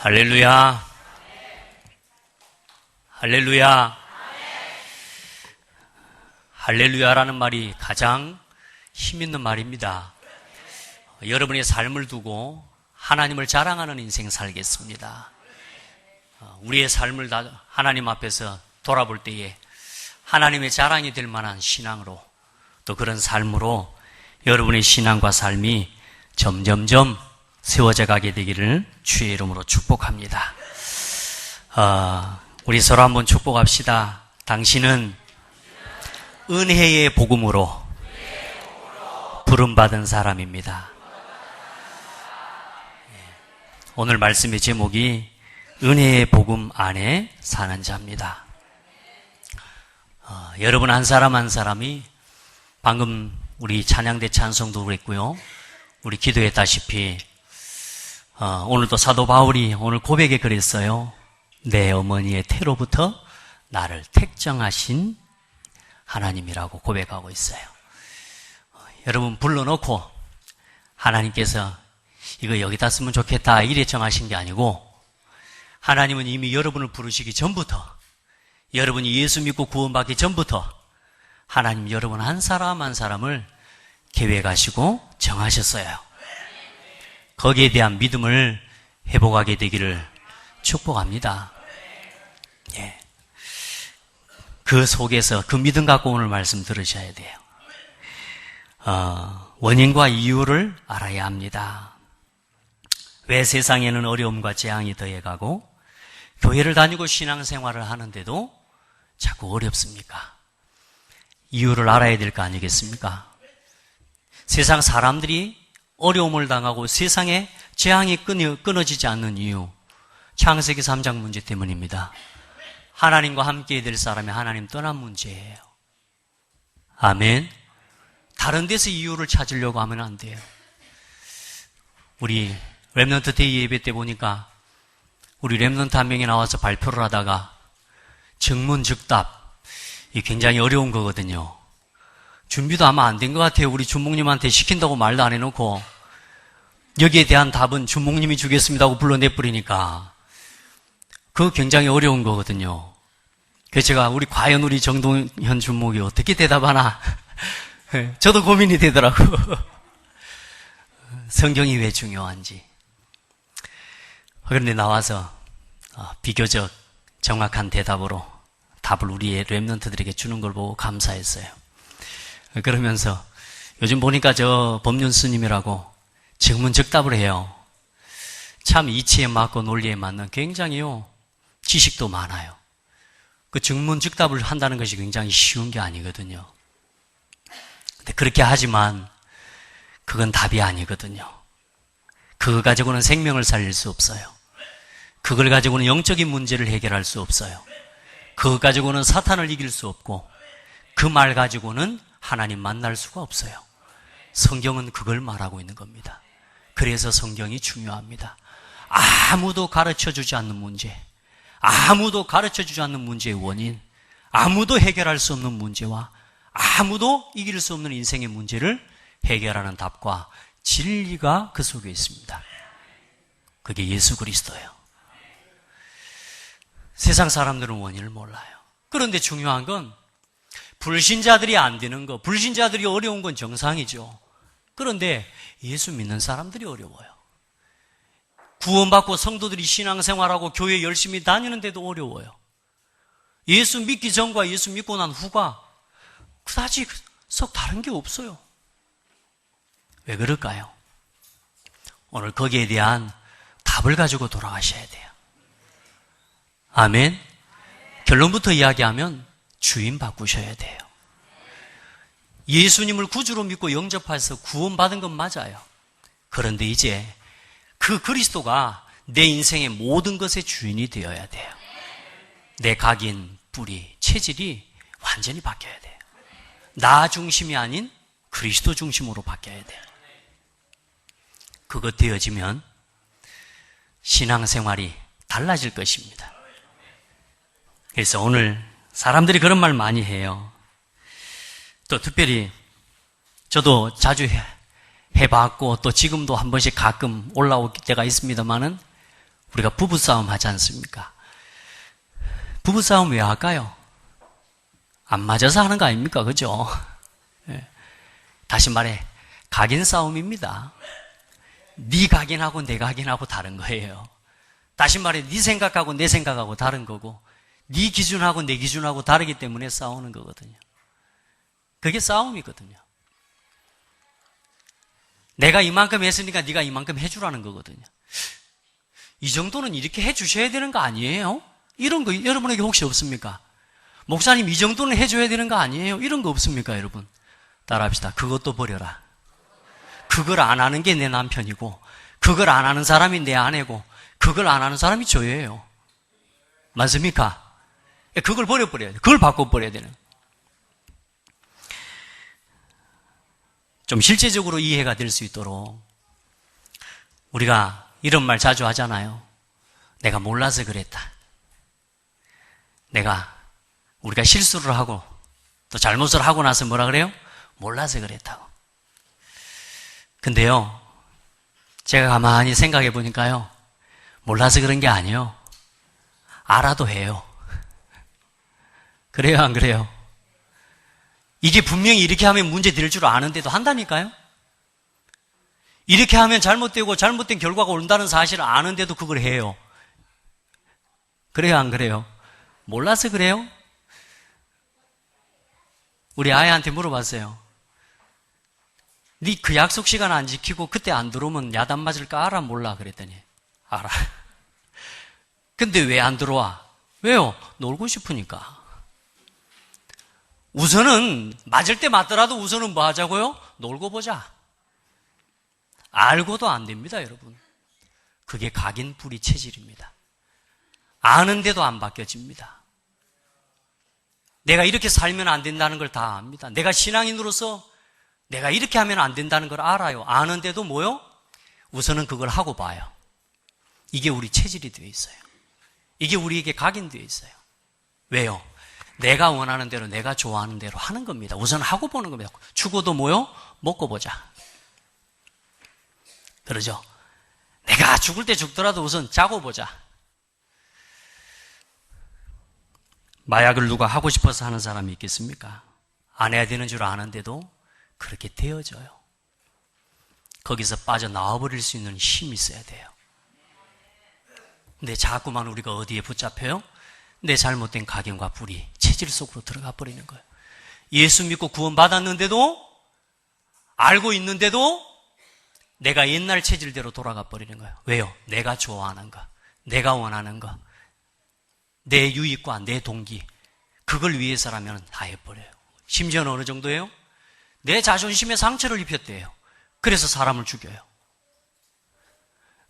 할렐루야. 할렐루야. 할렐루야라는 말이 가장 힘 있는 말입니다. 여러분의 삶을 두고 하나님을 자랑하는 인생 살겠습니다. 우리의 삶을 하나님 앞에서 돌아볼 때에 하나님의 자랑이 될 만한 신앙으로, 또 그런 삶으로 여러분의 신앙과 삶이 점점점 세워져 가게 되기를 주의 이름으로 축복합니다. 우리 서로 한번 축복합시다. 당신은 은혜의 복음으로 부름받은 사람입니다. 오늘 말씀의 제목이 은혜의 복음 안에 사는 자입니다. 여러분 한 사람 한 사람이 방금 우리 찬양대 찬송도 그랬고요, 우리 기도했다시피 오늘도 사도 바울이 오늘 고백에 그랬어요. 내 어머니의 태로부터 나를 택정하신 하나님이라고 고백하고 있어요. 여러분 불러놓고 하나님께서 이거 여기다 쓰면 좋겠다 이래 정하신 게 아니고, 하나님은 이미 여러분을 부르시기 전부터, 여러분이 예수 믿고 구원받기 전부터 하나님 여러분 한 사람 한 사람을 계획하시고 정하셨어요. 거기에 대한 믿음을 회복하게 되기를 축복합니다. 예. 그 속에서 그 믿음 갖고 오늘 말씀 들으셔야 돼요. 원인과 이유를 알아야 합니다. 왜 세상에는 어려움과 재앙이 더해가고 교회를 다니고 신앙생활을 하는데도 자꾸 어렵습니까? 이유를 알아야 될 거 아니겠습니까? 세상 사람들이 어려움을 당하고 세상에 재앙이 끊어지지 않는 이유, 창세기 3장 문제 때문입니다. 하나님과 함께 될 사람이 하나님 떠난 문제예요. 아멘. 다른 데서 이유를 찾으려고 하면 안 돼요. 우리 렘넌트 데이 예배 때 보니까 우리 렘넌트 한 명이 나와서 발표를 하다가 즉문즉답, 이 굉장히 어려운 거거든요. 준비도 아마 안 된 것 같아요. 우리 주목님한테 시킨다고 말도 안 해놓고 여기에 대한 답은 주목님이 주겠습니다 하고 불러내버리니까 그거 굉장히 어려운 거거든요. 그래서 제가 과연 우리 정동현 주목이 어떻게 대답하나 저도 고민이 되더라고. 성경이 왜 중요한지. 그런데 나와서 비교적 정확한 대답으로 답을 우리의 렘넌트들에게 주는 걸 보고 감사했어요. 그러면서 요즘 보니까 저 법륜 스님이라고 즉문즉답을 해요. 참 이치에 맞고 논리에 맞는 굉장히요 지식도 많아요. 그 즉문즉답을 한다는 것이 굉장히 쉬운 게 아니거든요. 근데 그렇게 하지만 그건 답이 아니거든요. 그거 가지고는 생명을 살릴 수 없어요. 그걸 가지고는 영적인 문제를 해결할 수 없어요. 그거 가지고는 사탄을 이길 수 없고, 그 말 가지고는 하나님 만날 수가 없어요. 성경은 그걸 말하고 있는 겁니다. 그래서 성경이 중요합니다. 아무도 가르쳐주지 않는 문제, 아무도 가르쳐주지 않는 문제의 원인, 아무도 해결할 수 없는 문제와 아무도 이길 수 없는 인생의 문제를 해결하는 답과 진리가 그 속에 있습니다. 그게 예수 그리스도예요. 세상 사람들은 원인을 몰라요. 그런데 중요한 건 불신자들이 안 되는 거, 불신자들이 어려운 건 정상이죠. 그런데 예수 믿는 사람들이 어려워요. 구원받고 성도들이 신앙생활하고 교회 열심히 다니는데도 어려워요. 예수 믿기 전과 예수 믿고 난 후가 그다지 썩 다른 게 없어요. 왜 그럴까요? 오늘 거기에 대한 답을 가지고 돌아가셔야 돼요. 아멘. 결론부터 이야기하면 주인 바꾸셔야 돼요. 예수님을 구주로 믿고 영접해서 구원받은 건 맞아요. 그런데 이제 그 그리스도가 내 인생의 모든 것의 주인이 되어야 돼요. 내 각인, 뿌리, 체질이 완전히 바뀌어야 돼요. 나 중심이 아닌 그리스도 중심으로 바뀌어야 돼요. 그것 되어지면 신앙생활이 달라질 것입니다. 그래서 오늘 사람들이 그런 말 많이 해요. 또 특별히 저도 자주 해봤고 또 지금도 한 번씩 가끔 올라올 때가 있습니다만은 우리가 부부싸움 하지 않습니까? 부부싸움 왜 할까요? 안 맞아서 하는 거 아닙니까? 그죠? 예. 다시 말해, 각인 싸움입니다. 네 각인하고 내 각인하고 다른 거예요. 다시 말해, 네 생각하고 내 생각하고 다른 거고, 네 기준하고 내 기준하고 다르기 때문에 싸우는 거거든요. 그게 싸움이거든요. 내가 이만큼 했으니까 네가 이만큼 해주라는 거거든요. 이 정도는 이렇게 해주셔야 되는 거 아니에요? 이런 거 여러분에게 혹시 없습니까? 목사님 이 정도는 해줘야 되는 거 아니에요? 이런 거 없습니까, 여러분? 따라합시다. 그것도 버려라. 그걸 안 하는 게 내 남편이고, 그걸 안 하는 사람이 내 아내고, 그걸 안 하는 사람이 저예요. 맞습니까? 그걸 버려버려야 돼. 그걸 바꿔버려야 되는. 좀 실제적으로 이해가 될 수 있도록 우리가 이런 말 자주 하잖아요. 내가 몰라서 그랬다. 우리가 실수를 하고 또 잘못을 하고 나서 뭐라 그래요? 몰라서 그랬다고. 근데요, 제가 가만히 생각해 보니까요, 몰라서 그런 게 아니에요. 알아도 해요. 그래요, 안 그래요? 이게 분명히 이렇게 하면 문제 될 줄 아는데도 한다니까요? 이렇게 하면 잘못되고 잘못된 결과가 온다는 사실을 아는데도 그걸 해요. 그래요, 안 그래요? 몰라서 그래요? 우리 아이한테 물어봤어요. 네 그 약속 시간 안 지키고 그때 안 들어오면 야단 맞을까 알아 몰라? 그랬더니 알아. 근데 왜 안 들어와? 왜요? 놀고 싶으니까. 우선은 맞을 때 맞더라도 우선은 뭐 하자고요? 놀고 보자. 알고도 안 됩니다, 여러분. 그게 각인 불이 체질입니다. 아는데도 안 바뀌어집니다. 내가 이렇게 살면 안 된다는 걸 다 압니다. 내가 신앙인으로서 내가 이렇게 하면 안 된다는 걸 알아요. 아는데도 뭐요? 우선은 그걸 하고 봐요. 이게 우리 체질이 되어 있어요. 이게 우리에게 각인되어 있어요. 왜요? 내가 원하는 대로, 내가 좋아하는 대로 하는 겁니다. 우선 하고 보는 겁니다. 죽어도 뭐요? 먹고 보자. 그러죠? 내가 죽을 때 죽더라도 우선 자고 보자. 마약을 누가 하고 싶어서 하는 사람이 있겠습니까? 안 해야 되는 줄 아는데도 그렇게 되어져요. 거기서 빠져나와버릴 수 있는 힘이 있어야 돼요. 근데 자꾸만 우리가 어디에 붙잡혀요? 내 잘못된 각인과 불이 체질 속으로 들어가 버리는 거예요. 예수 믿고 구원받았는데도, 알고 있는데도 내가 옛날 체질대로 돌아가 버리는 거예요. 왜요? 내가 좋아하는 거, 내가 원하는 거, 내 유익과 내 동기, 그걸 위해서라면 다 해버려요. 심지어는 어느 정도예요? 내 자존심에 상처를 입혔대요. 그래서 사람을 죽여요.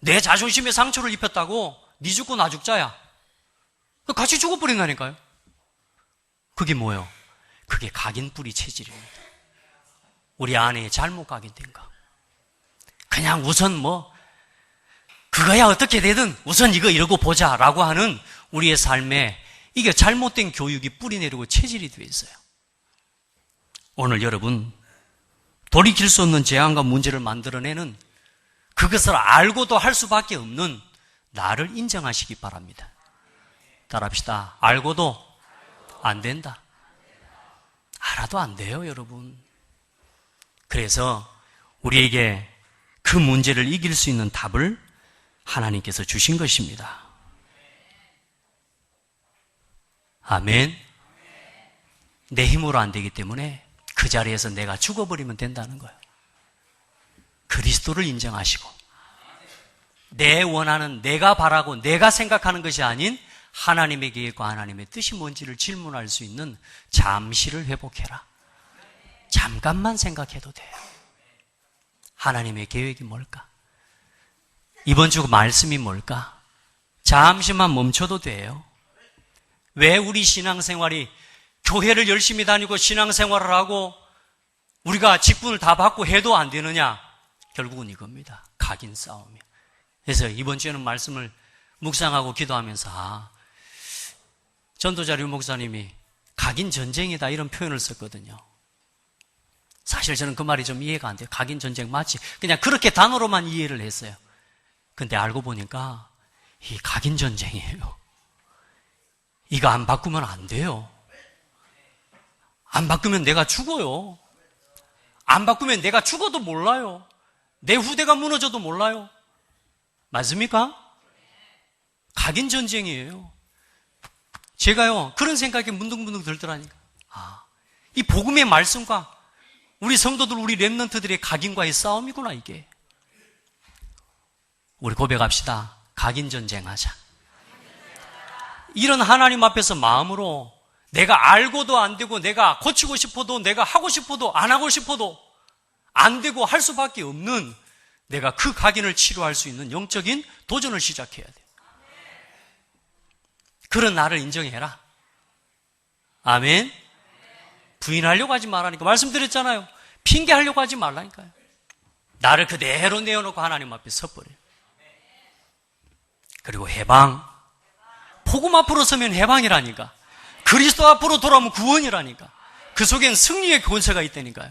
내 자존심에 상처를 입혔다고 네 죽고 나 죽자야. 같이 죽어버린다니까요. 그게 뭐예요? 그게 각인뿌리 체질입니다. 우리 안에 잘못 각인된 거. 그냥 우선 그거야 어떻게 되든 우선 이러고 보자라고 하는 우리의 삶에 이게 잘못된 교육이 뿌리 내리고 체질이 되어 있어요. 오늘 여러분, 돌이킬 수 없는 재앙과 문제를 만들어내는, 그것을 알고도 할 수밖에 없는 나를 인정하시기 바랍니다. 따라합시다. 알고도 안 된다. 알아도 안 돼요, 여러분. 그래서 우리에게 그 문제를 이길 수 있는 답을 하나님께서 주신 것입니다. 아멘. 내 힘으로 안 되기 때문에 그 자리에서 내가 죽어버리면 된다는 거예요. 그리스도를 인정하시고 내 원하는, 내가 바라고 내가 생각하는 것이 아닌 하나님의 계획과 하나님의 뜻이 뭔지를 질문할 수 있는 잠시를 회복해라. 잠깐만 생각해도 돼요. 하나님의 계획이 뭘까? 이번 주 말씀이 뭘까? 잠시만 멈춰도 돼요. 왜 우리 신앙생활이, 교회를 열심히 다니고 신앙생활을 하고 우리가 직분을 다 받고 해도 안 되느냐? 결국은 이겁니다. 각인 싸움이에요. 그래서 이번 주에는 말씀을 묵상하고 기도하면서 전도자 류 목사님이 각인 전쟁이다 이런 표현을 썼거든요. 사실 저는 그 말이 좀 이해가 안 돼요. 각인 전쟁 맞지? 그냥 그렇게 단어로만 이해를 했어요. 근데 알고 보니까 이 각인 전쟁이에요. 이거 안 바꾸면 안 돼요. 안 바꾸면 내가 죽어요. 안 바꾸면 내가 죽어도 몰라요. 내 후대가 무너져도 몰라요. 맞습니까? 각인 전쟁이에요. 제가요, 그런 생각이 문득문득 들더라니까. 이 복음의 말씀과 우리 성도들, 우리 렘넌트들의 각인과의 싸움이구나, 이게. 우리 고백합시다. 각인 전쟁하자. 이런 하나님 앞에서 마음으로 내가 알고도 안 되고, 내가 고치고 싶어도, 내가 하고 싶어도, 안 하고 싶어도 안 되고 할 수밖에 없는, 내가 그 각인을 치료할 수 있는 영적인 도전을 시작해야 돼. 그런 나를 인정해라. 아멘. 부인하려고 하지 말라니까. 말씀드렸잖아요. 핑계하려고 하지 말라니까요. 나를 그대로 내어놓고 하나님 앞에 서버려요. 그리고 해방. 복음 앞으로 서면 해방이라니까. 그리스도 앞으로 돌아오면 구원이라니까. 그 속엔 승리의 권세가 있다니까요.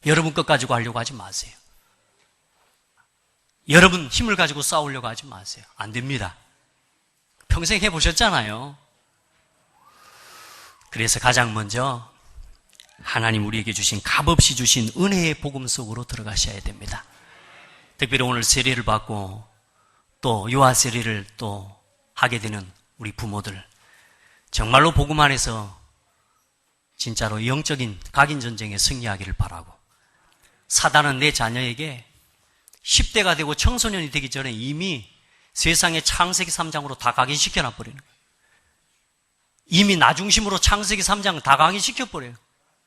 여러분 것 가지고 하려고 하지 마세요. 여러분 힘을 가지고 싸우려고 하지 마세요. 안 됩니다. 평생 해보셨잖아요. 그래서 가장 먼저 하나님 우리에게 주신, 값없이 주신 은혜의 복음 속으로 들어가셔야 됩니다. 특별히 오늘 세례를 받고 또 유아 세례를 또 하게 되는 우리 부모들, 정말로 복음 안에서 진짜로 영적인 각인 전쟁에 승리하기를 바라고, 사단은 내 자녀에게 10대가 되고 청소년이 되기 전에 이미 세상의 창세기 3장으로 다 각인시켜놔 버리는 거예요. 이미 나 중심으로 창세기 3장 다 각인시켜 버려요.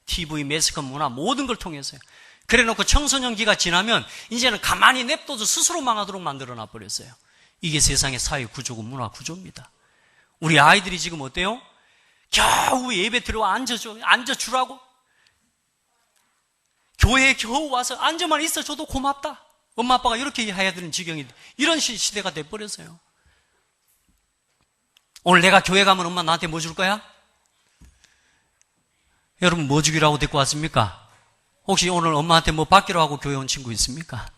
TV, 매스컴, 문화 모든 걸 통해서요. 그래 놓고 청소년기가 지나면 이제는 가만히 냅둬도 스스로 망하도록 만들어놔 버렸어요. 이게 세상의 사회 구조고 문화 구조입니다. 우리 아이들이 지금 어때요? 겨우 예배 들어와 앉아주라고. 교회에 겨우 와서 앉아만 있어줘도 고맙다. 엄마 아빠가 이렇게 해야 되는 지경이, 이런 시대가 돼버렸어요. 오늘 내가 교회 가면 엄마 나한테 뭐 줄 거야? 여러분 뭐 주기라고 데리고 왔습니까? 혹시 오늘 엄마한테 뭐 받기로 하고 교회 온 친구 있습니까?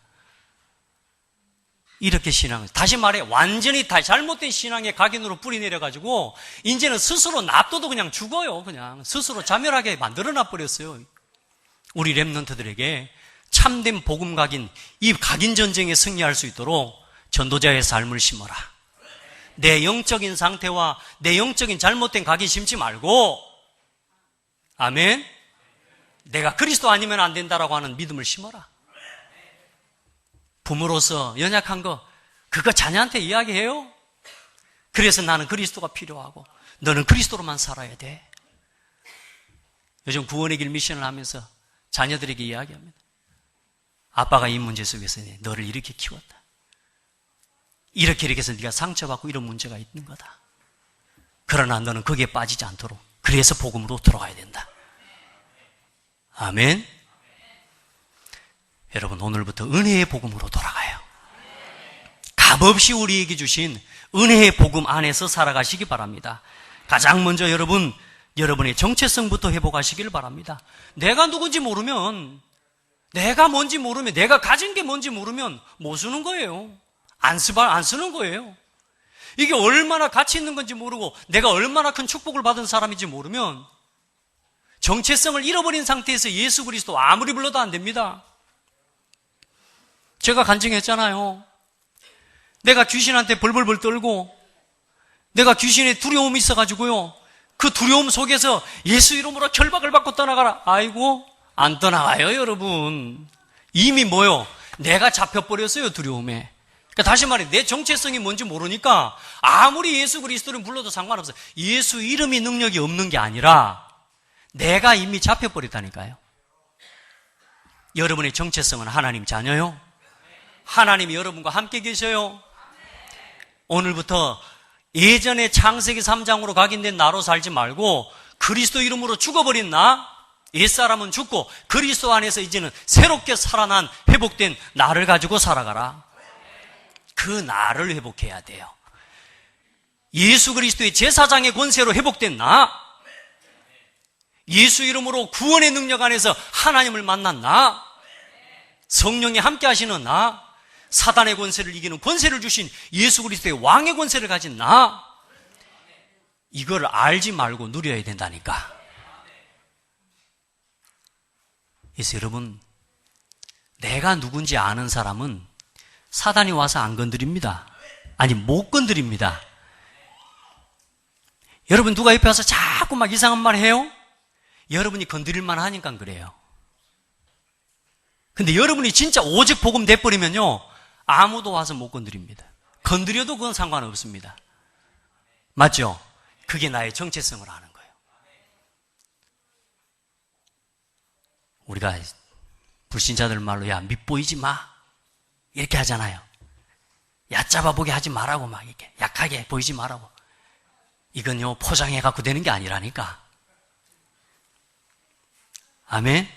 이렇게 신앙을, 다시 말해 완전히 다 잘못된 신앙의 각인으로 뿌리 내려가지고 이제는 스스로 놔둬도 그냥 죽어요. 그냥 스스로 자멸하게 만들어놔 버렸어요. 우리 렘넌트들에게 참된 복음 각인, 이 각인 전쟁에 승리할 수 있도록 전도자의 삶을 심어라. 내 영적인 상태와 내 영적인 잘못된 각인 심지 말고, 아멘, 내가 그리스도 아니면 안 된다라고 하는 믿음을 심어라. 부모로서 연약한 거, 그거 자녀한테 이야기해요. 그래서 나는 그리스도가 필요하고 너는 그리스도로만 살아야 돼. 요즘 구원의 길 미션을 하면서 자녀들에게 이야기합니다. 아빠가 이 문제 속에서 너를 이렇게 키웠다. 이렇게 해서 네가 상처받고 이런 문제가 있는 거다. 그러나 너는 거기에 빠지지 않도록, 그래서 복음으로 들어가야 된다. 아멘. 여러분 오늘부터 은혜의 복음으로 돌아가요. 값없이 우리에게 주신 은혜의 복음 안에서 살아가시기 바랍니다. 가장 먼저 여러분의 정체성부터 회복하시길 바랍니다. 내가 누군지 모르면, 내가 뭔지 모르면, 내가 가진 게 뭔지 모르면 못 쓰는 거예요. 안 쓰는 거예요. 이게 얼마나 가치 있는 건지 모르고 내가 얼마나 큰 축복을 받은 사람인지 모르면 정체성을 잃어버린 상태에서 예수 그리스도 아무리 불러도 안 됩니다. 제가 간증했잖아요. 내가 귀신한테 벌벌벌 떨고 내가 귀신의 두려움이 있어가지고요, 그 두려움 속에서 예수 이름으로 결박을 받고 떠나가라. 아이고, 안 떠나가요, 여러분. 이미 뭐요? 내가 잡혀버렸어요, 두려움에. 그러니까 다시 말해, 내 정체성이 뭔지 모르니까 아무리 예수 그리스도를 불러도 상관없어요. 예수 이름이 능력이 없는 게 아니라 내가 이미 잡혀버렸다니까요. 여러분의 정체성은 하나님 자녀요. 하나님이 여러분과 함께 계셔요. 오늘부터 예전에 창세기 3장으로 각인된 나로 살지 말고 그리스도 이름으로 죽어버린 나, 옛사람은 죽고 그리스도 안에서 이제는 새롭게 살아난 회복된 나를 가지고 살아가라. 그 나를 회복해야 돼요. 예수 그리스도의 제사장의 권세로 회복된 나, 예수 이름으로 구원의 능력 안에서 하나님을 만난 나, 성령이 함께 하시는 나, 사단의 권세를 이기는 권세를 주신 예수 그리스도의 왕의 권세를 가진 나, 이걸 알지 말고 누려야 된다니까. 그래서 여러분, 내가 누군지 아는 사람은 사단이 와서 안 건드립니다. 아니, 못 건드립니다. 여러분, 누가 옆에 와서 자꾸 막 이상한 말 해요? 여러분이 건드릴만 하니까 그래요. 근데 여러분이 진짜 오직 복음 내버리면요, 아무도 와서 못 건드립니다. 건드려도 그건 상관없습니다. 맞죠? 그게 나의 정체성을 아는 거예요. 우리가 불신자들 말로 야, 밑보이지 마, 이렇게 하잖아요. 얕잡아 보게 하지 말라고, 막 이렇게 약하게 보이지 말라고. 이건요, 포장해 갖고 되는 게 아니라니까. 아멘.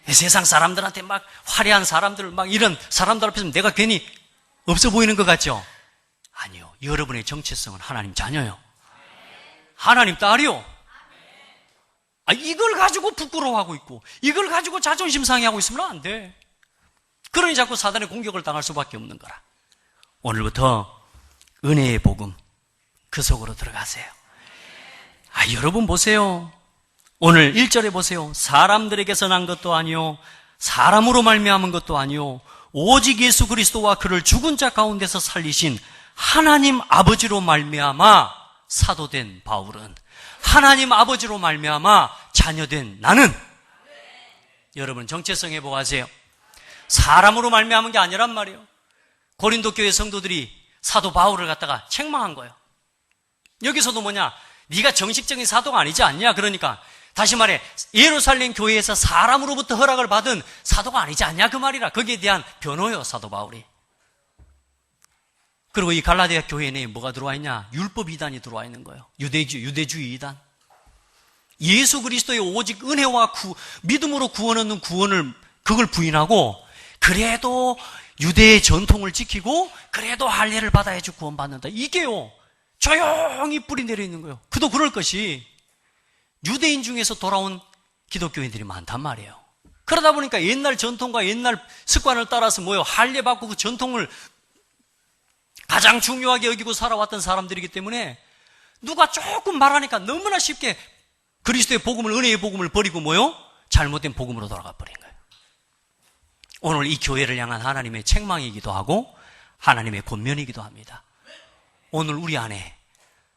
세상 사람들한테 막 화려한 사람들, 막 이런 사람들 앞에서 내가 괜히 없어 보이는 것 같죠? 아니요. 여러분의 정체성은 하나님 자녀요. 하나님 딸이요. 이걸 가지고 부끄러워하고 있고, 이걸 가지고 자존심 상해하고 있으면 안 돼. 그러니 자꾸 사단의 공격을 당할 수밖에 없는 거라. 오늘부터 은혜의 복음, 그 속으로 들어가세요. 여러분 보세요. 오늘 1절에 보세요. 사람들에게서 난 것도 아니요, 사람으로 말미암은 것도 아니요, 오직 예수 그리스도와 그를 죽은 자 가운데서 살리신 하나님 아버지로 말미암아 사도된 바울은, 하나님 아버지로 말미암아 자녀된 나는, 여러분 정체성 회복하세요. 사람으로 말미암은 게 아니란 말이에요. 고린도 교회 성도들이 사도 바울을 갖다가 책망한 거예요. 여기서도 뭐냐, 네가 정식적인 사도가 아니지 않냐. 그러니까 다시 말해, 예루살렘 교회에서 사람으로부터 허락을 받은 사도가 아니지 않냐, 그 말이라. 거기에 대한 변호예요, 사도 바울이. 그리고 이 갈라디아 교회 내에 뭐가 들어와 있냐? 율법 이단이 들어와 있는 거예요. 유대주의 이단. 예수 그리스도의 오직 은혜와 믿음으로 구원 얻는 구원을, 그걸 부인하고, 그래도 유대의 전통을 지키고 그래도 할례를 받아야지 구원받는다. 이게요, 조용히 뿌리 내려 있는 거예요. 그도 그럴 것이 유대인 중에서 돌아온 기독교인들이 많단 말이에요. 그러다 보니까 옛날 전통과 옛날 습관을 따라서 뭐요, 할례 받고 그 전통을 가장 중요하게 여기고 살아왔던 사람들이기 때문에 누가 조금 말하니까 너무나 쉽게 그리스도의 복음을, 은혜의 복음을 버리고 뭐요, 잘못된 복음으로 돌아가 버린 거예요. 오늘 이 교회를 향한 하나님의 책망이기도 하고 하나님의 권면이기도 합니다. 오늘 우리 안에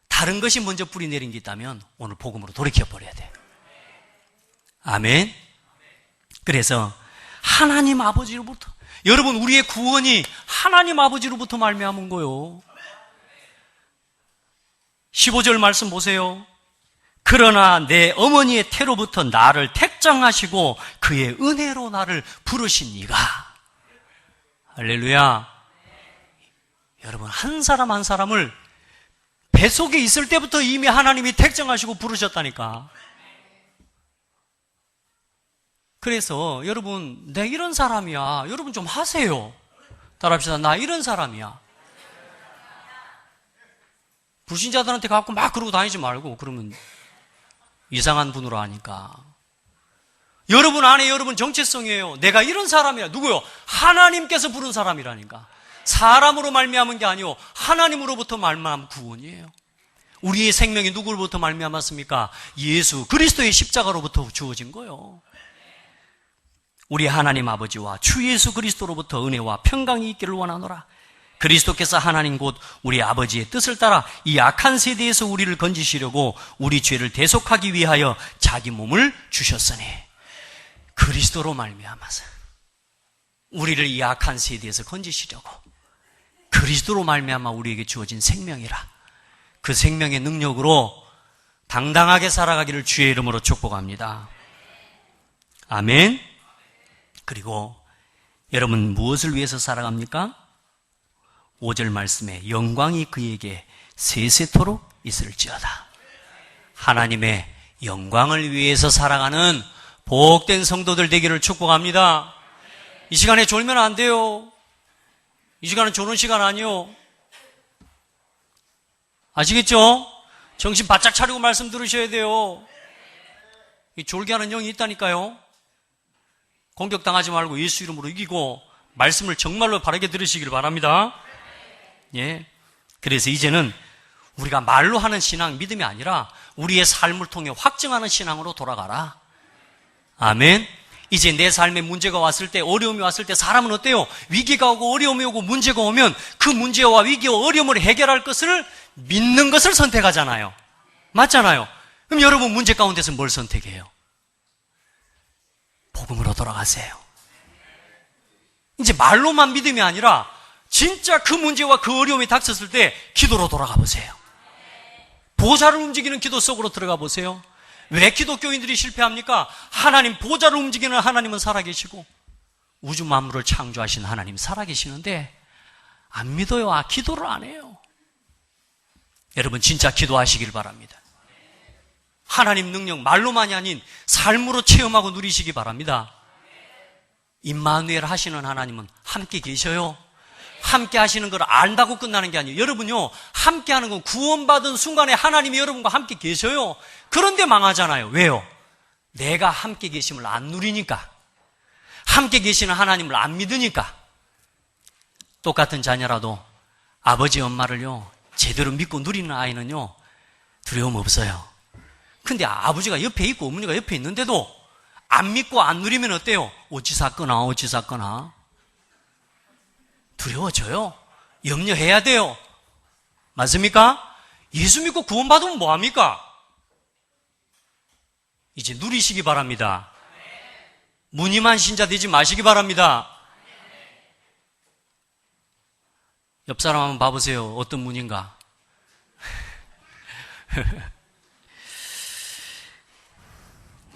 다른 것이 먼저 뿌리 내린 게 있다면 오늘 복음으로 돌이켜버려야 돼요. 아멘. 그래서 하나님 아버지로부터, 여러분 우리의 구원이 하나님 아버지로부터 말미암은 거요. 15절 말씀 보세요. 그러나 내 어머니의 태로부터 나를 택정하시고 그의 은혜로 나를 부르신 이가. 할렐루야. 여러분, 한 사람 한 사람을 뱃속에 있을 때부터 이미 하나님이 택정하시고 부르셨다니까. 그래서 여러분, 내 이런 사람이야, 여러분 좀 하세요. 따라합시다. 나 이런 사람이야. 불신자들한테 갖고 막 그러고 다니지 말고, 그러면 이상한 분으로 하니까. 여러분 안에 여러분 정체성이에요. 내가 이런 사람이야. 누구요? 하나님께서 부른 사람이라니까. 사람으로 말미암은 게 아니요, 하나님으로부터 말미암은 구원이에요. 우리의 생명이 누구로부터 말미암았습니까? 예수 그리스도의 십자가로부터 주어진 거예요. 우리 하나님 아버지와 주 예수 그리스도로부터 은혜와 평강이 있기를 원하노라. 그리스도께서 하나님 곧 우리 아버지의 뜻을 따라 이 악한 세대에서 우리를 건지시려고 우리 죄를 대속하기 위하여 자기 몸을 주셨으니, 그리스도로 말미암아서 우리를 이 악한 세대에서 건지시려고 그리스도로 말미암아 우리에게 주어진 생명이라. 그 생명의 능력으로 당당하게 살아가기를 주의 이름으로 축복합니다. 아멘. 그리고 여러분 무엇을 위해서 살아갑니까? 5절 말씀에 영광이 그에게 세세토록 있을지어다. 하나님의 영광을 위해서 살아가는 복된 성도들 되기를 축복합니다. 이 시간에 졸면 안 돼요. 이 시간은 조는 시간 아니요. 아시겠죠? 정신 바짝 차리고 말씀 들으셔야 돼요. 이 졸게 하는 영이 있다니까요. 공격당하지 말고 예수 이름으로 이기고 말씀을 정말로 바르게 들으시길 바랍니다. 예. 그래서 이제는 우리가 말로 하는 신앙, 믿음이 아니라 우리의 삶을 통해 확증하는 신앙으로 돌아가라. 아멘. 이제 내 삶에 문제가 왔을 때, 어려움이 왔을 때 사람은 어때요? 위기가 오고 어려움이 오고 문제가 오면 그 문제와 위기와 어려움을 해결할 것을 믿는 것을 선택하잖아요. 맞잖아요. 그럼 여러분 문제 가운데서 뭘 선택해요? 복음으로 돌아가세요. 이제 말로만 믿음이 아니라 진짜 그 문제와 그 어려움이 닥쳤을 때 기도로 돌아가 보세요. 보좌를 움직이는 기도 속으로 들어가 보세요. 왜 기독교인들이 실패합니까? 하나님, 보좌를 움직이는 하나님은 살아계시고 우주 만물을 창조하신 하나님 살아계시는데 안 믿어요. 기도를 안 해요. 여러분 진짜 기도하시길 바랍니다. 하나님 능력 말로만이 아닌 삶으로 체험하고 누리시기 바랍니다. 임마누엘 하시는 하나님은 함께 계셔요. 함께 하시는 걸 안다고 끝나는 게 아니에요. 여러분요, 함께 하는 건 구원받은 순간에 하나님이 여러분과 함께 계셔요. 그런데 망하잖아요. 왜요? 내가 함께 계심을 안 누리니까. 함께 계시는 하나님을 안 믿으니까. 똑같은 자녀라도 아버지 엄마를요 제대로 믿고 누리는 아이는요 두려움 없어요. 근데 아버지가 옆에 있고 어머니가 옆에 있는데도 안 믿고 안 누리면 어때요? 어찌사거나 두려워져요. 염려해야 돼요. 맞습니까? 예수 믿고 구원받으면 뭐합니까? 이제 누리시기 바랍니다. 무늬만 신자 되지 마시기 바랍니다. 옆 사람 한번 봐보세요. 어떤 문인가?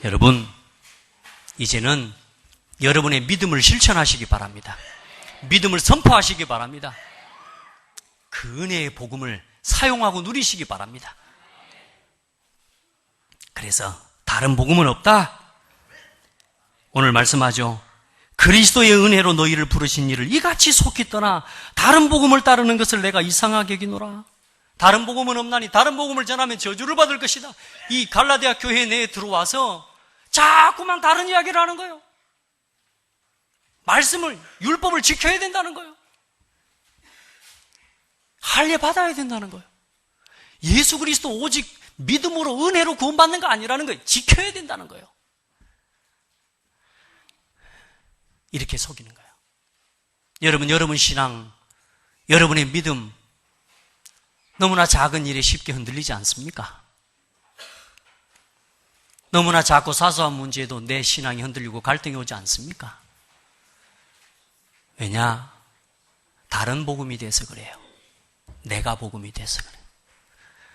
여러분, 이제는 여러분의 믿음을 실천하시기 바랍니다. 믿음을 선포하시기 바랍니다. 그 은혜의 복음을 사용하고 누리시기 바랍니다. 그래서 다른 복음은 없다? 오늘 말씀하죠. 그리스도의 은혜로 너희를 부르신 이를 이같이 속히 떠나 다른 복음을 따르는 것을 내가 이상하게 여기노라. 다른 복음은 없나니 다른 복음을 전하면 저주를 받을 것이다. 이 갈라디아 교회 내에 들어와서 자꾸만 다른 이야기를 하는 거예요. 말씀을, 율법을 지켜야 된다는 거예요. 할례 받아야 된다는 거예요. 예수 그리스도 오직 믿음으로 은혜로 구원받는 거 아니라는 거예요. 지켜야 된다는 거예요. 이렇게 속이는 거예요. 여러분 신앙, 여러분의 믿음 너무나 작은 일에 쉽게 흔들리지 않습니까? 너무나 작고 사소한 문제에도 내 신앙이 흔들리고 갈등이 오지 않습니까? 왜냐? 다른 복음이 돼서 그래요. 내가 복음이 돼서 그래요.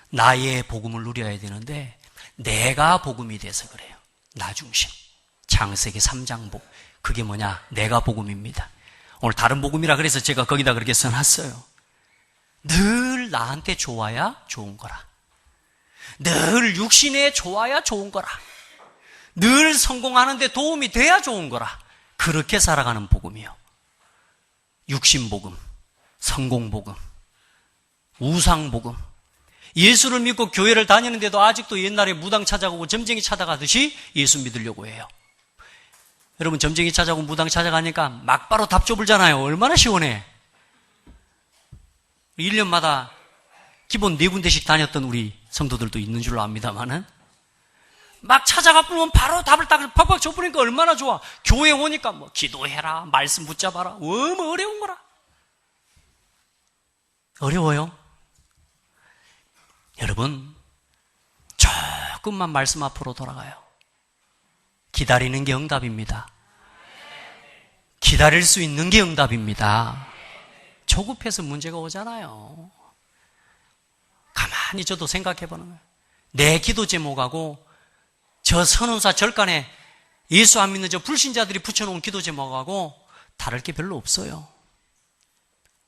나의 복음을 누려야 되는데 내가 복음이 돼서 그래요. 나 중심. 창세기 3장 복. 그게 뭐냐? 내가 복음입니다. 오늘 다른 복음이라 그래서 제가 거기다 그렇게 써놨어요. 늘 나한테 좋아야 좋은 거라. 늘 육신에 좋아야 좋은 거라. 늘 성공하는데 도움이 돼야 좋은 거라. 그렇게 살아가는 복음이요. 육신복음, 성공복음, 우상복음. 예수를 믿고 교회를 다니는데도 아직도 옛날에 무당 찾아가고 점쟁이 찾아가듯이 예수 믿으려고 해요. 여러분 점쟁이 찾아가고 무당 찾아가니까 막바로 답 줘불잖아요. 얼마나 시원해. 1년마다 기본 4군데씩 다녔던 우리 성도들도 있는 줄로 압니다만은 막 찾아가 보면 바로 답을 딱 팍팍 줘버리니까 얼마나 좋아. 교회 오니까 뭐 기도해라, 말씀 붙잡아라. 너무 어려운 거라. 어려워요. 여러분 조금만 말씀 앞으로 돌아가요. 기다리는 게 응답입니다. 기다릴 수 있는 게 응답입니다. 조급해서 문제가 오잖아요. 가만히 저도 생각해보는 거예요. 내 기도 제목하고 저 선운사 절간에 예수 안 믿는 저 불신자들이 붙여놓은 기도 제목하고 다를 게 별로 없어요.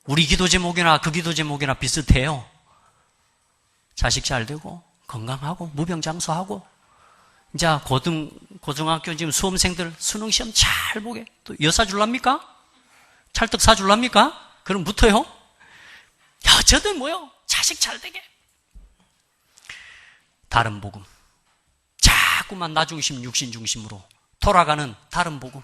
우리 기도 제목이나 그 기도 제목이나 비슷해요. 자식 잘 되고 건강하고 무병장수하고 이제 고등학교 지금 수험생들 수능시험 잘 보게. 또 여사 줄랍니까? 찰떡 사줄랍니까? 그럼 붙어요? 여자들 뭐요? 자식 잘 되게. 다른 복음. 자꾸만 나 중심, 육신 중심으로 돌아가는 다른 복음.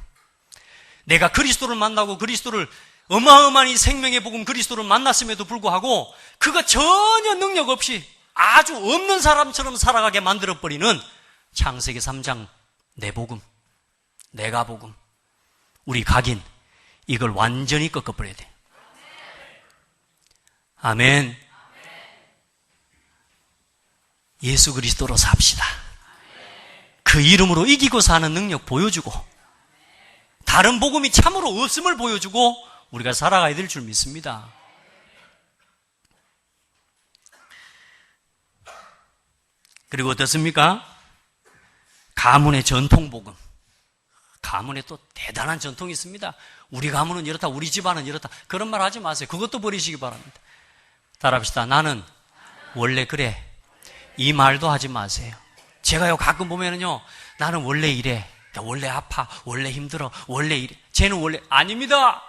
내가 그리스도를 만나고 그리스도를 어마어마한 이 생명의 복음 그리스도를 만났음에도 불구하고 그가 전혀 능력 없이 아주 없는 사람처럼 살아가게 만들어버리는 창세기 3장 내 복음, 내가 복음, 우리 각인, 이걸 완전히 꺾어버려야 돼. 아멘. 예수 그리스도로 삽시다. 그 이름으로 이기고 사는 능력 보여주고 다른 복음이 참으로 없음을 보여주고 우리가 살아가야 될 줄 믿습니다. 그리고 어떻습니까? 가문의 전통복음. 가문에 또 대단한 전통이 있습니다. 우리 가문은 이렇다, 우리 집안은 이렇다. 그런 말 하지 마세요. 그것도 버리시기 바랍니다. 따라합시다. 나는 원래 그래. 이 말도 하지 마세요. 제가요 가끔 보면은요, 나는 원래 이래. 원래 아파. 원래 힘들어. 원래 이래. 쟤는 원래 아닙니다.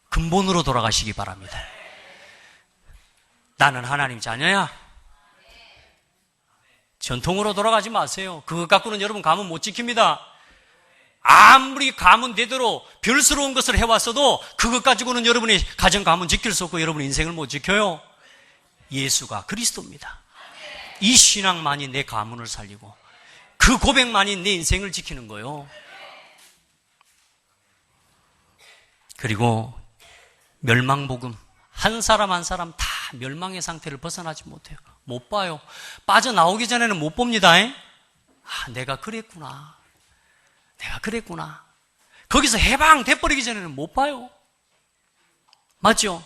근본으로 돌아가시기 바랍니다. 나는 하나님 자녀야. 전통으로 돌아가지 마세요. 그것 갖고는 여러분 가문 못 지킵니다. 아무리 가문 대대로 별스러운 것을 해왔어도 그것 가지고는 여러분이 가정 가문 지킬 수 없고 여러분 인생을 못 지켜요. 예수가 그리스도입니다. 이 신앙만이 내 가문을 살리고 그 고백만이 내 인생을 지키는 거예요. 그리고 멸망복음. 한 사람 한 사람 다 멸망의 상태를 벗어나지 못해요. 못 봐요. 빠져나오기 전에는 못 봅니다. 내가 그랬구나. 내가 그랬구나. 거기서 해방돼버리기 전에는 못 봐요. 맞죠?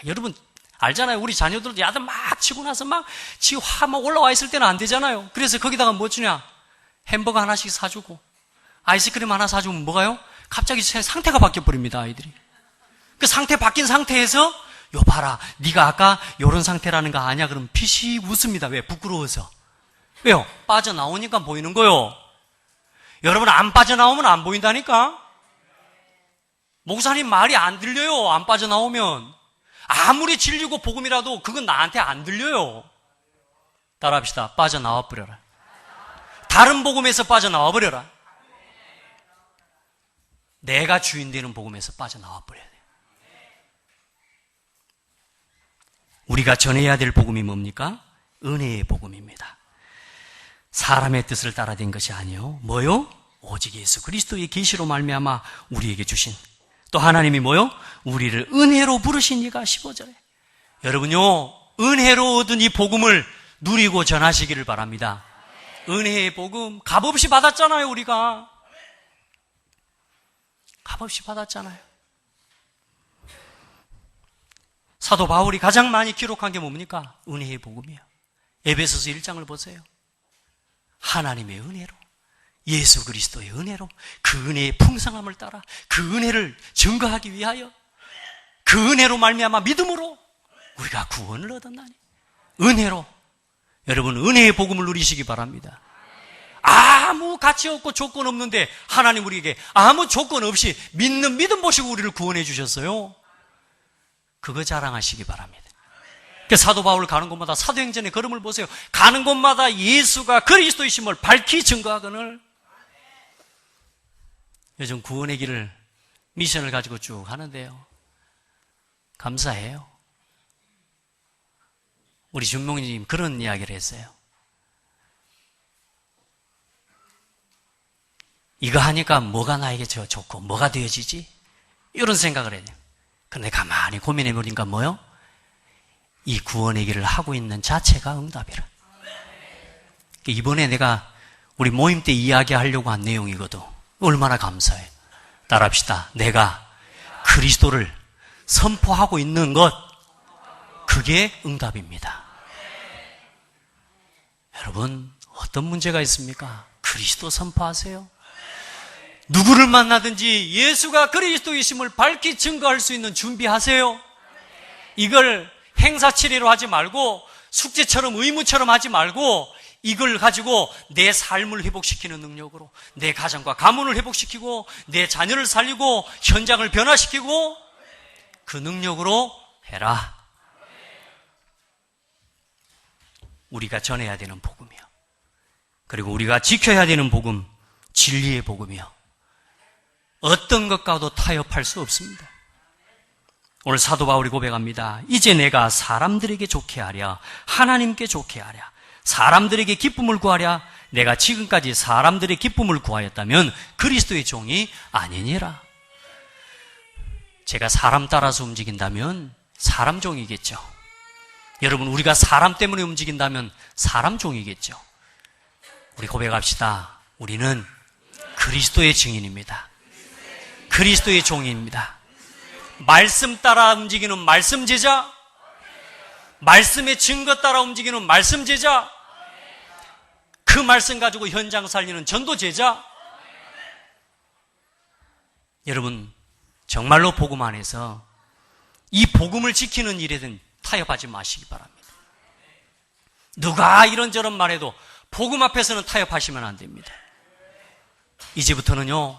여러분 알잖아요. 우리 자녀들도 야단 막 치고 나서 막 지 화 막 올라와 있을 때는 안 되잖아요. 그래서 거기다가 뭐 주냐? 햄버거 하나씩 사주고 아이스크림 하나 사주면 뭐가요? 갑자기 상태가 바뀌어버립니다. 아이들이. 그 상태 바뀐 상태에서 요 봐라, 네가 아까 요런 상태라는 거 아냐? 그럼 피식 웃습니다. 왜? 부끄러워서. 왜요? 빠져나오니까 보이는 거요. 여러분 안 빠져나오면 안 보인다니까? 목사님 말이 안 들려요. 안 빠져나오면. 아무리 진리고 복음이라도 그건 나한테 안 들려요. 따라합시다. 빠져나와 버려라. 다른 복음에서 빠져나와 버려라. 내가 주인 되는 복음에서 빠져나와 버려야 돼. 우리가 전해야 될 복음이 뭡니까? 은혜의 복음입니다. 사람의 뜻을 따라 된 것이 아니요. 뭐요? 오직 예수 그리스도의 계시로 말미암아 우리에게 주신, 또 하나님이 뭐요? 우리를 은혜로 부르신 이가 15절에. 여러분요, 은혜로 얻은 이 복음을 누리고 전하시기를 바랍니다. 은혜의 복음 값없이 받았잖아요. 우리가 값없이 받았잖아요. 사도 바울이 가장 많이 기록한 게 뭡니까? 은혜의 복음이에요. 에베소서 1장을 보세요. 하나님의 은혜로, 예수 그리스도의 은혜로, 그 은혜의 풍성함을 따라 그 은혜를 증거하기 위하여 그 은혜로 말미암아 믿음으로 우리가 구원을 얻었나니. 은혜로. 여러분 은혜의 복음을 누리시기 바랍니다. 아무 가치 없고 조건 없는데 하나님 우리에게 아무 조건 없이 믿는 믿음 보시고 우리를 구원해 주셨어요. 그거 자랑하시기 바랍니다. 사도 바울 가는 곳마다 사도행전의 걸음을 보세요. 가는 곳마다 예수가 그리스도이심을 밝히 증거하거늘. 요즘 구원의 길을 미션을 가지고 쭉 하는데요. 감사해요. 우리 준목님 그런 이야기를 했어요. 이거 하니까 뭐가 나에게 좋고 뭐가 되어지지? 이런 생각을 해요. 근데 가만히 고민해 보니까 뭐요? 이 구원의 길을 하고 있는 자체가 응답이라. 이번에 내가 우리 모임 때 이야기하려고 한 내용이거든. 얼마나 감사해. 따라합시다. 내가 그리스도를 선포하고 있는 것, 그게 응답입니다. 여러분 어떤 문제가 있습니까? 그리스도 선포하세요. 누구를 만나든지 예수가 그리스도이심을 밝히 증거할 수 있는 준비하세요. 이걸 행사치레로 하지 말고 숙제처럼 의무처럼 하지 말고 이걸 가지고 내 삶을 회복시키는 능력으로 내 가정과 가문을 회복시키고 내 자녀를 살리고 현장을 변화시키고 그 능력으로 해라. 우리가 전해야 되는 복음이요. 그리고 우리가 지켜야 되는 복음, 진리의 복음이요. 어떤 것과도 타협할 수 없습니다. 오늘 사도 바울이 고백합니다. 이제 내가 사람들에게 좋게 하랴, 하나님께 좋게 하랴, 사람들에게 기쁨을 구하랴. 내가 지금까지 사람들의 기쁨을 구하였다면 그리스도의 종이 아니니라. 제가 사람 따라서 움직인다면 사람 종이겠죠. 여러분, 우리가 사람 때문에 움직인다면 사람 종이겠죠. 우리 고백합시다. 우리는 그리스도의 증인입니다. 그리스도의 종입니다. 말씀 따라 움직이는 말씀 제자, 말씀의 증거 따라 움직이는 말씀 제자, 그 말씀 가지고 현장 살리는 전도 제자. 여러분, 정말로 복음 안에서 이 복음을 지키는 일에는 타협하지 마시기 바랍니다. 누가 이런저런 말해도 복음 앞에서는 타협하시면 안 됩니다. 이제부터는요,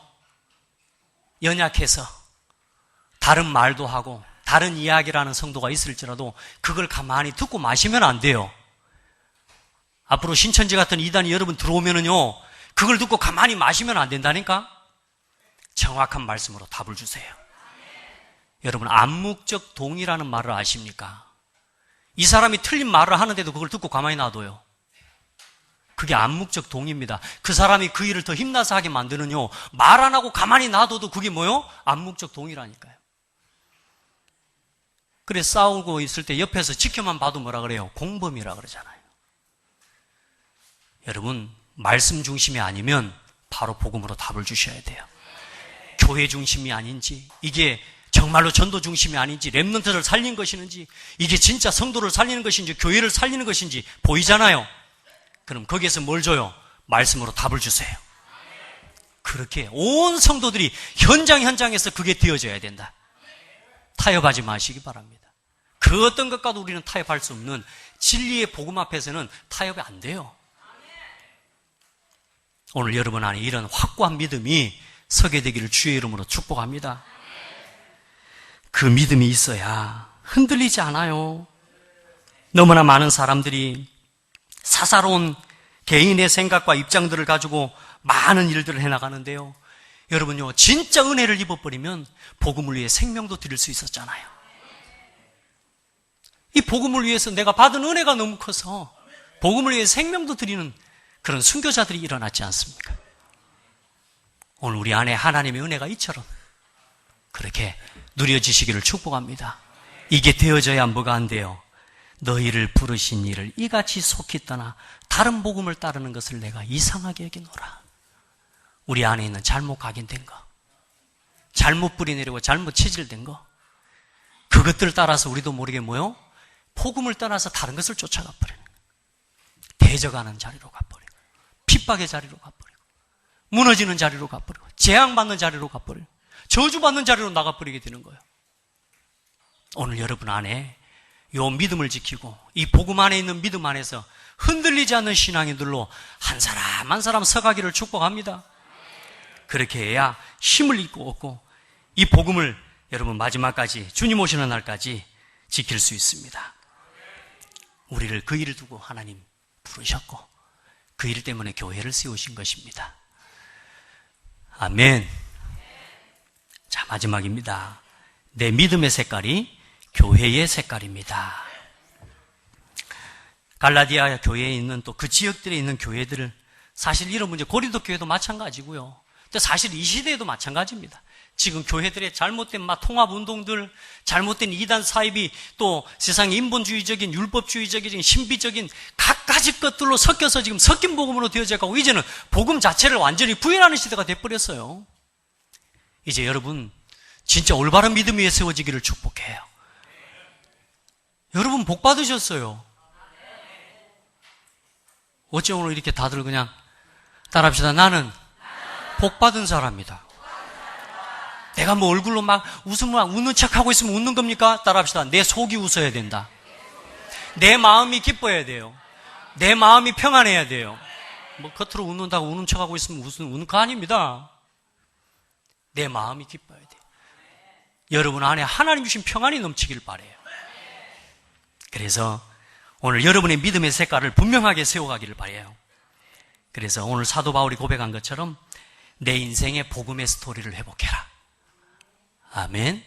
연약해서 다른 말도 하고 다른 이야기를 하는 성도가 있을지라도 그걸 가만히 듣고 마시면 안 돼요. 앞으로 신천지 같은 이단이 여러분 들어오면은요, 그걸 듣고 가만히 마시면 안 된다니까? 정확한 말씀으로 답을 주세요. 여러분, 암묵적 동의라는 말을 아십니까? 이 사람이 틀린 말을 하는데도 그걸 듣고 가만히 놔둬요. 그게 암묵적 동의입니다. 그 사람이 그 일을 더 힘나서 하게 만드는요, 말 안 하고 가만히 놔둬도 그게 뭐요? 암묵적 동의라니까요. 그래, 싸우고 있을 때 옆에서 지켜만 봐도 뭐라 그래요? 공범이라 그러잖아요. 여러분, 말씀 중심이 아니면 바로 복음으로 답을 주셔야 돼요. 교회 중심이 아닌지, 이게 정말로 전도 중심이 아닌지, 렘넌트를 살린 것이는지, 이게 진짜 성도를 살리는 것인지, 교회를 살리는 것인지 보이잖아요. 그럼 거기에서 뭘 줘요? 말씀으로 답을 주세요. 그렇게 온 성도들이 현장에서 그게 되어져야 된다. 타협하지 마시기 바랍니다. 그 어떤 것과도 우리는 타협할 수 없는 진리의 복음 앞에서는 타협이 안 돼요. 오늘 여러분 안에 이런 확고한 믿음이 서게 되기를 주의 이름으로 축복합니다. 그 믿음이 있어야 흔들리지 않아요. 너무나 많은 사람들이 사사로운 개인의 생각과 입장들을 가지고 많은 일들을 해나가는데요. 여러분요, 진짜 은혜를 입어버리면 복음을 위해 생명도 드릴 수 있었잖아요. 이 복음을 위해서 내가 받은 은혜가 너무 커서 복음을 위해 생명도 드리는 그런 순교자들이 일어났지 않습니까? 오늘 우리 안에 하나님의 은혜가 이처럼 그렇게 누려지시기를 축복합니다. 이게 되어져야 뭐가 안 돼요? 너희를 부르신 이를 이같이 속히 떠나 다른 복음을 따르는 것을 내가 이상하게 여기노라. 우리 안에 있는 잘못 각인된 거, 잘못 뿌리내리고 잘못 체질된 거, 그것들 따라서 우리도 모르게 뭐요? 복음을 떠나서 다른 것을 쫓아가 버리는 거예요. 대적하는 자리로 가버리고, 핍박의 자리로 가버리고, 무너지는 자리로 가버리고, 재앙받는 자리로 가버리고, 저주받는 자리로 나가버리게 되는 거예요. 오늘 여러분 안에 요 믿음을 지키고 이 복음 안에 있는 믿음 안에서 흔들리지 않는 신앙인들로 한 사람 한 사람 서가기를 축복합니다. 그렇게 해야 힘을 입고 얻고 이 복음을 여러분 마지막까지 주님 오시는 날까지 지킬 수 있습니다. 우리를 그 일을 두고 하나님 부르셨고 그 일 때문에 교회를 세우신 것입니다. 아멘. 자, 마지막입니다. 내 믿음의 색깔이 교회의 색깔입니다. 갈라디아 교회에 있는 또 그 지역들에 있는 교회들을 사실 이런 문제, 고린도 교회도 마찬가지고요. 또 사실 이 시대에도 마찬가지입니다. 지금 교회들의 잘못된 통합운동들, 잘못된 이단 사입이 또 세상의 인본주의적인, 율법주의적인, 신비적인 갖가지 것들로 섞여서 지금 섞인 복음으로 되어져 가고 이제는 복음 자체를 완전히 부인하는 시대가 돼버렸어요. 이제 여러분 진짜 올바른 믿음 위에 세워지기를 축복해요. 여러분 복 받으셨어요. 어째 오늘 이렇게 다들 그냥 따라합시다. 나는 복 받은 사람이다. 내가 뭐 얼굴로 막 웃는 척하고 있으면 웃는 겁니까? 따라합시다. 내 속이 웃어야 된다. 내 마음이 기뻐야 돼요. 내 마음이 평안해야 돼요. 뭐 겉으로 웃는다고 우는 척하고 있으면 우는 거 아닙니다. 내 마음이 기뻐야 돼요. 여러분 안에 하나님 주신 평안이 넘치길 바라요. 그래서 오늘 여러분의 믿음의 색깔을 분명하게 세워가기를 바라요. 그래서 오늘 사도 바울이 고백한 것처럼 내 인생의 복음의 스토리를 회복해라. 아멘.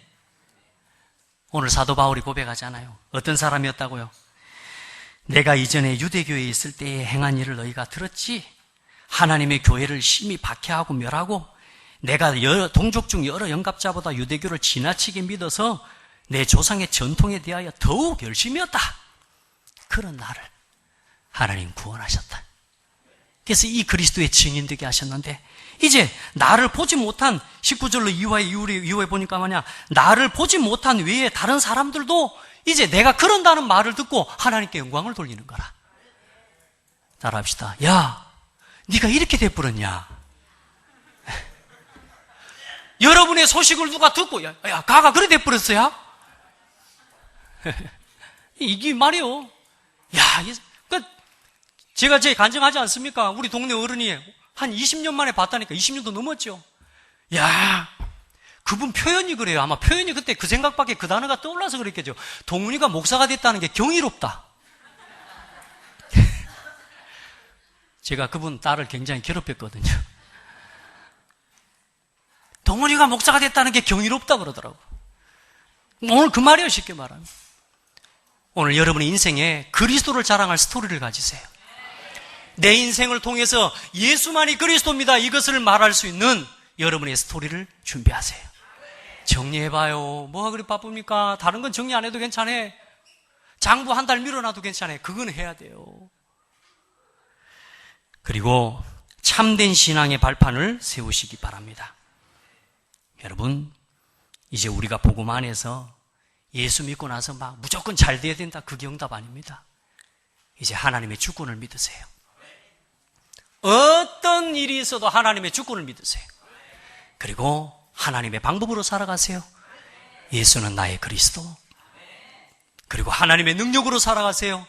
오늘 사도 바울이 고백하잖아요. 어떤 사람이었다고요? 내가 이전에 유대교회에 있을 때에 행한 일을 너희가 들었지? 하나님의 교회를 심히 박해하고 멸하고 내가 동족 중 여러 영갑자보다 유대교를 지나치게 믿어서 내 조상의 전통에 대하여 더욱 열심히였다. 그런 나를 하나님 구원하셨다. 그래서 이 그리스도의 증인 되게 하셨는데 이제 나를 보지 못한 19절로 이후에 보니까 뭐냐, 나를 보지 못한 외에 다른 사람들도 이제 내가 그런다는 말을 듣고 하나님께 영광을 돌리는 거라. 따라합시다. 야, 네가 이렇게 돼버렸냐? 여러분의 소식을 누가 듣고 야 가가 그래 돼버렸어요? 이게 말이요. 야, 제가 제일 간증하지 않습니까? 우리 동네 어른이 한 20년 만에 봤다니까. 20년도 넘었죠. 야, 그분 표현이 그래요. 아마 표현이 그때 그 생각밖에 그 단어가 떠올라서 그랬겠죠. 동훈이가 목사가 됐다는 게 경이롭다. 제가 그분 딸을 굉장히 괴롭혔거든요. 동훈이가 목사가 됐다는 게 경이롭다 그러더라고. 오늘 그 말이에요. 쉽게 말하면. 오늘 여러분의 인생에 그리스도를 자랑할 스토리를 가지세요. 내 인생을 통해서 예수만이 그리스도입니다, 이것을 말할 수 있는 여러분의 스토리를 준비하세요. 정리해봐요. 뭐가 그리 바쁩니까? 다른 건 정리 안 해도 괜찮아. 장부 한 달 미뤄놔도 괜찮아. 그건 해야 돼요. 그리고 참된 신앙의 발판을 세우시기 바랍니다. 여러분, 이제 우리가 복음 안에서 예수 믿고 나서 막 무조건 잘 돼야 된다, 그게 응답 아닙니다. 이제 하나님의 주권을 믿으세요. 어떤 일이 있어도 하나님의 주권을 믿으세요. 그리고 하나님의 방법으로 살아가세요. 예수는 나의 그리스도. 그리고 하나님의 능력으로 살아가세요.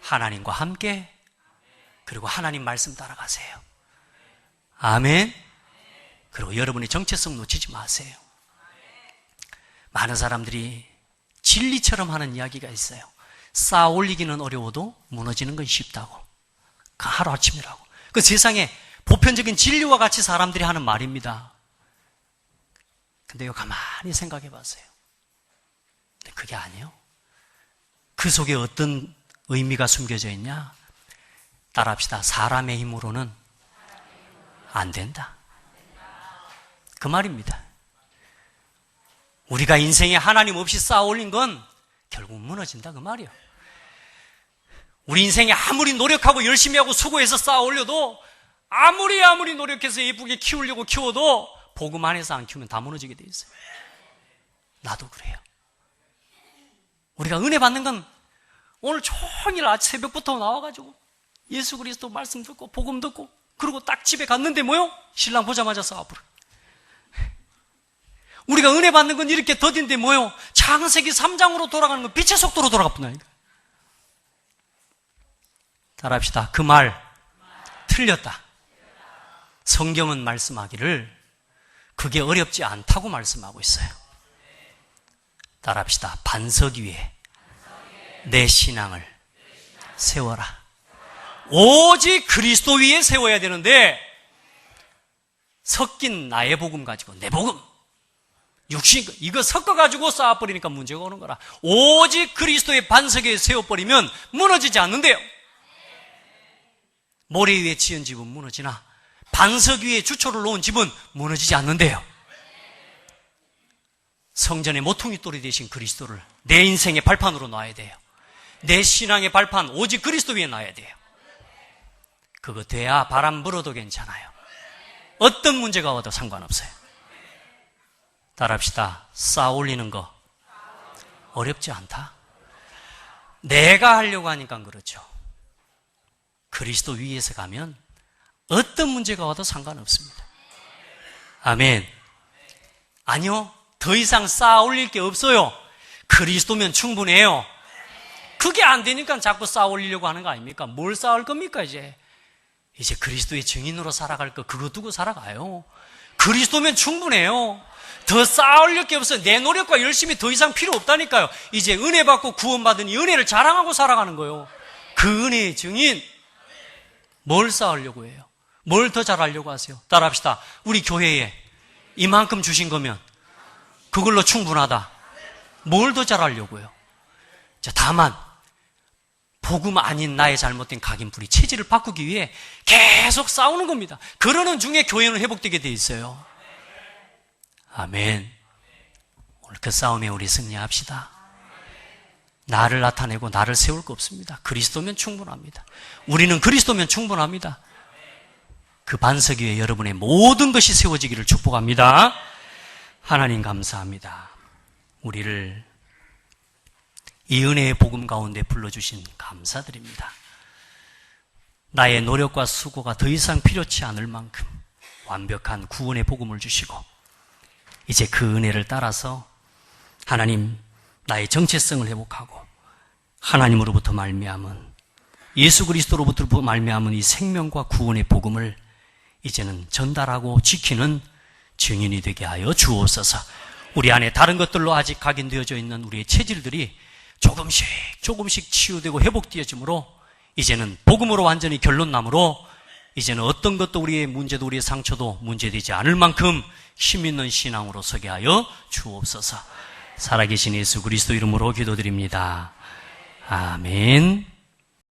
하나님과 함께. 그리고 하나님 말씀 따라가세요. 아멘. 그리고 여러분의 정체성 놓치지 마세요. 많은 사람들이 진리처럼 하는 이야기가 있어요. 쌓아 올리기는 어려워도 무너지는 건 쉽다고. 그 하루아침이라고. 그 세상에 보편적인 진리와 같이 사람들이 하는 말입니다. 근데 이거 가만히 생각해 봤어요. 근데 그게 아니에요. 그 속에 어떤 의미가 숨겨져 있냐? 따라합시다. 사람의 힘으로는 안 된다. 그 말입니다. 우리가 인생에 하나님 없이 쌓아 올린 건 결국 무너진다, 그 말이에요. 우리 인생에 아무리 노력하고 열심히 하고 수고해서 쌓아 올려도 아무리 노력해서 예쁘게 키우려고 키워도 복음 안에서 안 키우면 다 무너지게 돼 있어요. 나도 그래요. 우리가 은혜 받는 건 오늘 종일 아침 새벽부터 나와가지고 예수 그리스도 말씀 듣고 복음 듣고 그리고 딱 집에 갔는데 뭐요? 신랑 보자마자 싸워버려. 우리가 은혜 받는 건 이렇게 더딘데 뭐요? 창세기 3장으로 돌아가는 건 빛의 속도로 돌아가뿐다니까. 따라합시다. 그 말 틀렸다. 성경은 말씀하기를 그게 어렵지 않다고 말씀하고 있어요. 따라합시다. 반석 위에 내 신앙을 세워라. 오직 그리스도 위에 세워야 되는데 섞인 나의 복음 가지고 내 복음 육신 이거 섞어가지고 쌓아버리니까 문제가 오는 거라. 오직 그리스도의 반석에 세워버리면 무너지지 않는데요. 모래 위에 지은 집은 무너지나 반석 위에 주초를 놓은 집은 무너지지 않는데요. 성전의 모퉁이돌이 되신 그리스도를 내 인생의 발판으로 놔야 돼요. 내 신앙의 발판 오직 그리스도 위에 놔야 돼요. 그거 돼야 바람 불어도 괜찮아요. 어떤 문제가 와도 상관없어요. 따라합시다. 쌓아 올리는 거 어렵지 않다. 내가 하려고 하니까 그렇죠. 그리스도 위에서 가면 어떤 문제가 와도 상관없습니다. 아멘. 아니요, 더 이상 쌓아 올릴 게 없어요. 그리스도면 충분해요. 그게 안 되니까 자꾸 쌓아 올리려고 하는 거 아닙니까? 뭘 쌓을 겁니까? 이제 그리스도의 증인으로 살아갈 거 그거 두고 살아가요. 그리스도면 충분해요. 더 쌓아 올릴 게 없어요. 내 노력과 열심히 더 이상 필요 없다니까요. 이제 은혜 받고 구원받은 이 은혜를 자랑하고 살아가는 거예요. 그 은혜의 증인 뭘 쌓으려고 해요? 뭘 더 잘하려고 하세요? 따라합시다. 우리 교회에 이만큼 주신 거면 그걸로 충분하다. 뭘 더 잘하려고요? 자, 다만 복음 아닌 나의 잘못된 각인뿌리 체질을 바꾸기 위해 계속 싸우는 겁니다. 그러는 중에 교회는 회복되게 돼 있어요. 아멘. 오늘 그 싸움에 우리 승리합시다. 나를 나타내고 나를 세울 거 없습니다. 그리스도면 충분합니다. 우리는 그리스도면 충분합니다. 그 반석 위에 여러분의 모든 것이 세워지기를 축복합니다. 하나님 감사합니다. 우리를 이 은혜의 복음 가운데 불러주신 감사드립니다. 나의 노력과 수고가 더 이상 필요치 않을 만큼 완벽한 구원의 복음을 주시고 이제 그 은혜를 따라서 하나님 나의 정체성을 회복하고 하나님으로부터 말미암은 예수 그리스도로부터 말미암은 이 생명과 구원의 복음을 이제는 전달하고 지키는 증인이 되게 하여 주옵소서. 우리 안에 다른 것들로 아직 각인되어져 있는 우리의 체질들이 조금씩 치유되고 회복되어지므로 이제는 복음으로 완전히 결론남으로 이제는 어떤 것도 우리의 문제도 우리의 상처도 문제되지 않을 만큼 힘있는 신앙으로 서게 하여 주옵소서. 살아계신 예수 그리스도 이름으로 기도드립니다. 아멘.